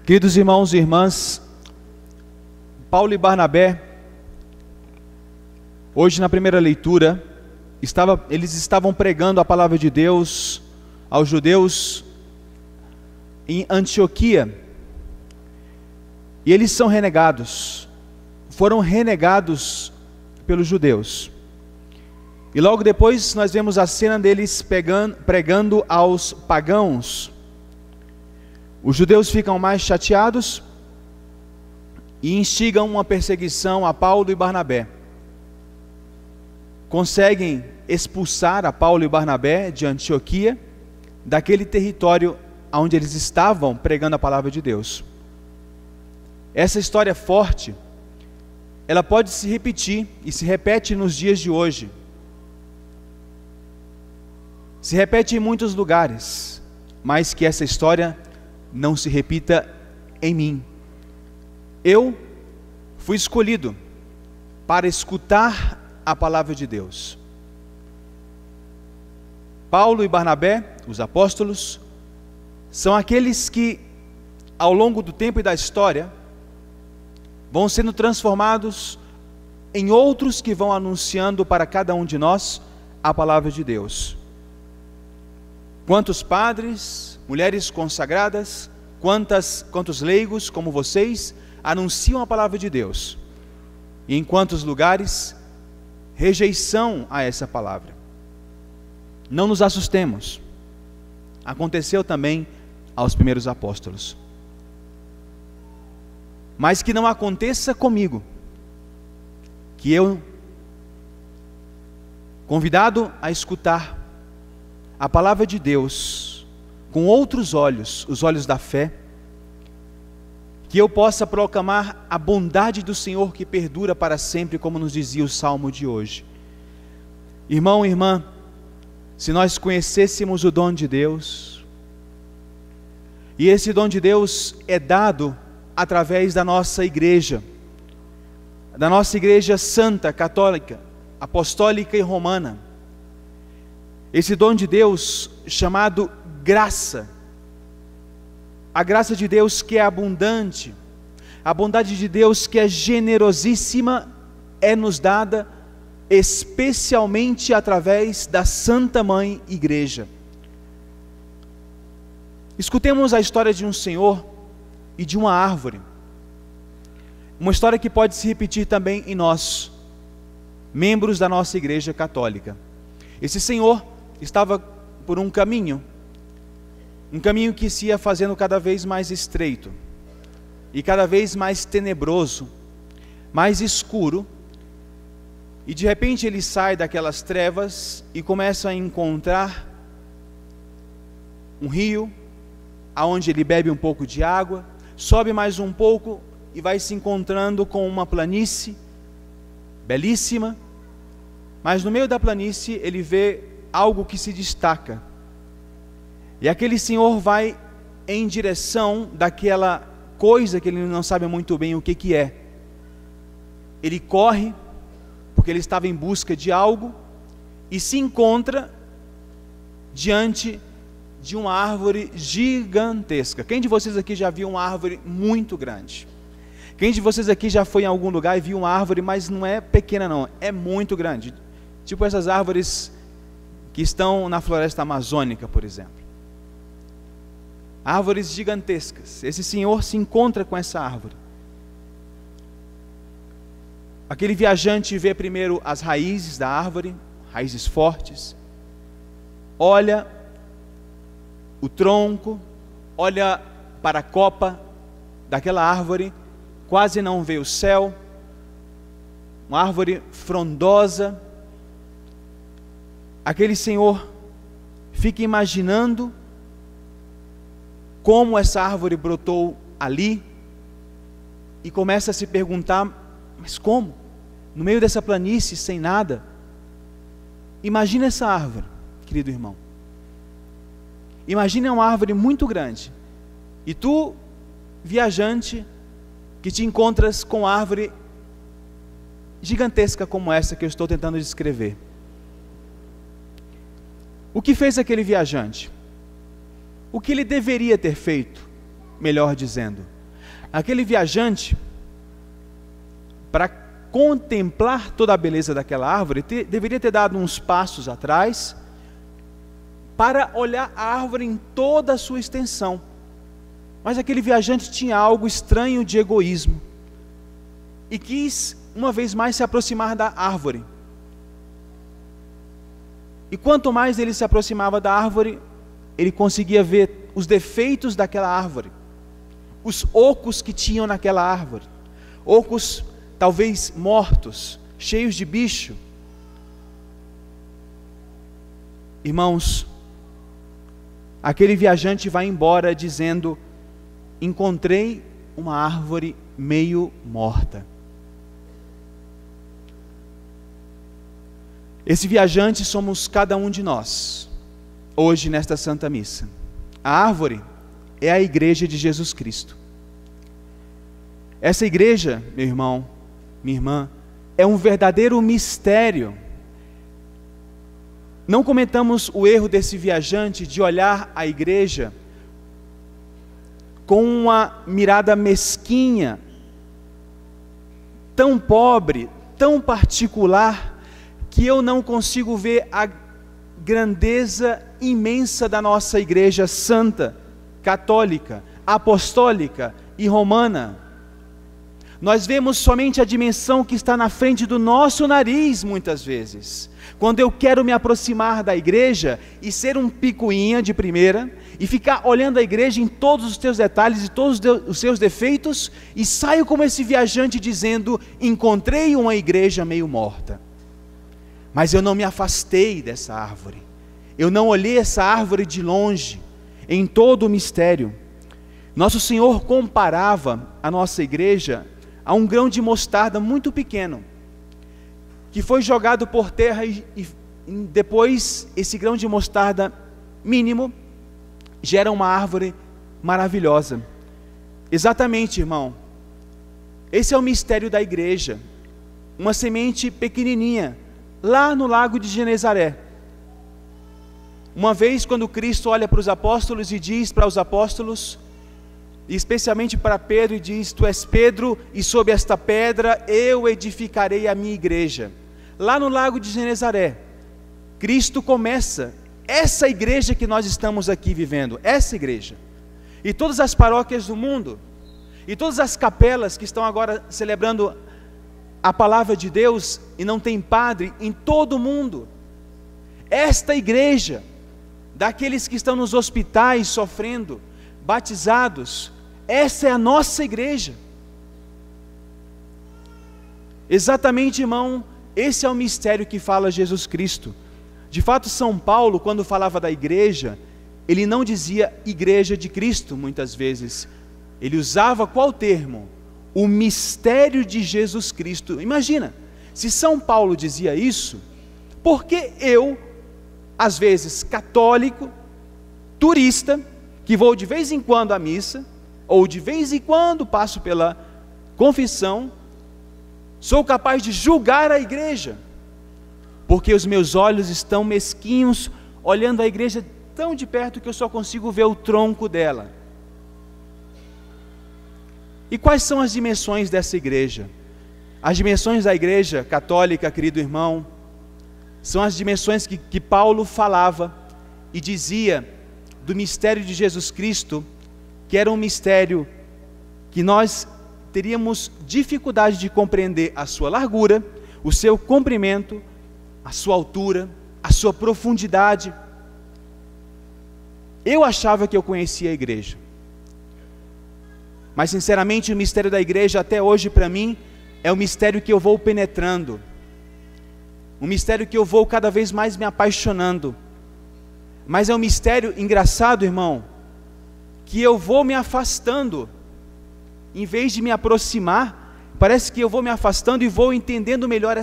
Queridos irmãos e irmãs, Paulo e Barnabé, hoje na primeira leitura, eles estavam pregando a palavra de Deus aos judeus em Antioquia, e eles são renegados, foram renegados pelos judeus. E logo depois nós vemos a cena deles pregando aos pagãos. Os judeus ficam mais chateados e instigam uma perseguição a Paulo e Barnabé. Conseguem expulsar a Paulo e Barnabé de Antioquia, daquele território onde eles estavam pregando a palavra de Deus. Essa história forte, ela pode se repetir e se repete nos dias de hoje. Se repete em muitos lugares, mas que essa história não se repita em mim. Eu fui escolhido para escutar a palavra de Deus. Paulo e Barnabé, os apóstolos, são aqueles que, ao longo do tempo e da história, vão sendo transformados em outros que vão anunciando para cada um de nós a palavra de Deus. Quantos padres, mulheres consagradas, quantos leigos como vocês anunciam a palavra de Deus, e em quantos lugares rejeição a essa palavra. Não nos assustemos, aconteceu também aos primeiros apóstolos, mas que não aconteça comigo, que eu, convidado a escutar a palavra de Deus com outros olhos, os olhos da fé, que eu possa proclamar a bondade do Senhor que perdura para sempre, como nos dizia o salmo de hoje. Irmão e irmã, se nós conhecêssemos o dom de Deus, e esse dom de Deus é dado através da nossa igreja santa, católica, apostólica e romana, esse dom de Deus chamado graça, a graça de Deus que é abundante, a bondade de Deus que é generosíssima, é nos dada especialmente através da Santa Mãe Igreja. Escutemos a história de um senhor e de uma árvore, uma história que pode se repetir também em nós, membros da nossa Igreja Católica. Esse senhor estava por um caminho que se ia fazendo cada vez mais estreito, e cada vez mais tenebroso, mais escuro, e de repente ele sai daquelas trevas e começa a encontrar um rio, aonde ele bebe um pouco de água, sobe mais um pouco e vai se encontrando com uma planície belíssima, mas no meio da planície ele vê algo que se destaca, e aquele senhor vai em direção daquela coisa que ele não sabe muito bem o que é. Ele corre, porque ele estava em busca de algo, e se encontra diante de uma árvore gigantesca. Quem de vocês aqui já viu uma árvore muito grande? Quem de vocês aqui já foi em algum lugar e viu uma árvore, mas não é pequena não, é muito grande, tipo essas árvores que estão na floresta amazônica, por exemplo, árvores gigantescas. Esse senhor se encontra com essa árvore. Aquele viajante vê primeiro as raízes da árvore, raízes fortes, olha o tronco, olha para a copa daquela árvore, quase não vê o céu, uma árvore frondosa. Aquele senhor fica imaginando como essa árvore brotou ali, e começa a se perguntar, mas como? No meio dessa planície, sem nada? Imagina essa árvore, querido irmão. Imagina uma árvore muito grande, e tu, viajante, que te encontras com uma árvore gigantesca como essa que eu estou tentando descrever. O que fez aquele viajante? O que ele deveria ter feito, melhor dizendo? Aquele viajante, para contemplar toda a beleza daquela árvore, deveria ter dado uns passos atrás, para olhar a árvore em toda a sua extensão. Mas aquele viajante tinha algo estranho de egoísmo, e quis uma vez mais se aproximar da árvore. E quanto mais ele se aproximava da árvore, ele conseguia ver os defeitos daquela árvore, os ocos que tinham naquela árvore, ocos talvez mortos, cheios de bicho. Irmãos, aquele viajante vai embora dizendo: encontrei uma árvore meio morta. Esse viajante somos cada um de nós, hoje nesta Santa Missa. A árvore é a igreja de Jesus Cristo. Essa igreja, meu irmão, minha irmã, é um verdadeiro mistério. Não cometamos o erro desse viajante de olhar a igreja com uma mirada mesquinha, tão pobre, tão particular, que eu não consigo ver a grandeza imensa da nossa igreja santa, católica, apostólica e romana. Nós vemos somente a dimensão que está na frente do nosso nariz, muitas vezes. Quando eu quero me aproximar da igreja e ser um picuinha de primeira, e ficar olhando a igreja em todos os teus detalhes e todos os seus defeitos, e saio como esse viajante dizendo: encontrei uma igreja meio morta. Mas eu não me afastei dessa árvore, eu não olhei essa árvore de longe, em todo o mistério. Nosso Senhor comparava a nossa igreja a um grão de mostarda muito pequeno, que foi jogado por terra e depois esse grão de mostarda mínimo gera uma árvore maravilhosa. Exatamente, irmão, esse é o mistério da igreja, uma semente pequenininha, lá no lago de Genezaré. Uma vez, quando Cristo olha para os apóstolos e diz para os apóstolos, e especialmente para Pedro, e diz: tu és Pedro, e sob esta pedra eu edificarei a minha igreja. Lá no lago de Genezaré, Cristo começa essa igreja que nós estamos aqui vivendo, essa igreja, e todas as paróquias do mundo, e todas as capelas que estão agora celebrando a palavra de Deus, e não tem padre em todo o mundo. Esta igreja, daqueles que estão nos hospitais sofrendo, batizados, essa é a nossa igreja. Exatamente, irmão, esse é o mistério que fala Jesus Cristo. De fato, São Paulo, quando falava da igreja, ele não dizia igreja de Cristo, muitas vezes. Ele usava qual termo? O mistério de Jesus Cristo. Imagina, se São Paulo dizia isso, por que eu, às vezes católico, turista, que vou de vez em quando à missa, ou de vez em quando passo pela confissão, sou capaz de julgar a igreja? Porque os meus olhos estão mesquinhos, olhando a igreja tão de perto que eu só consigo ver o tronco dela. E quais são as dimensões dessa igreja? As dimensões da igreja católica, querido irmão, são as dimensões que Paulo falava e dizia do mistério de Jesus Cristo, que era um mistério que nós teríamos dificuldade de compreender a sua largura, o seu comprimento, a sua altura, a sua profundidade. Eu achava que eu conhecia a igreja, mas sinceramente o mistério da igreja até hoje para mim é um mistério que eu vou penetrando, um mistério que eu vou cada vez mais me apaixonando. Mas é um mistério engraçado, irmão, que eu vou me afastando, em vez de me aproximar, parece que eu vou me afastando e vou entendendo melhor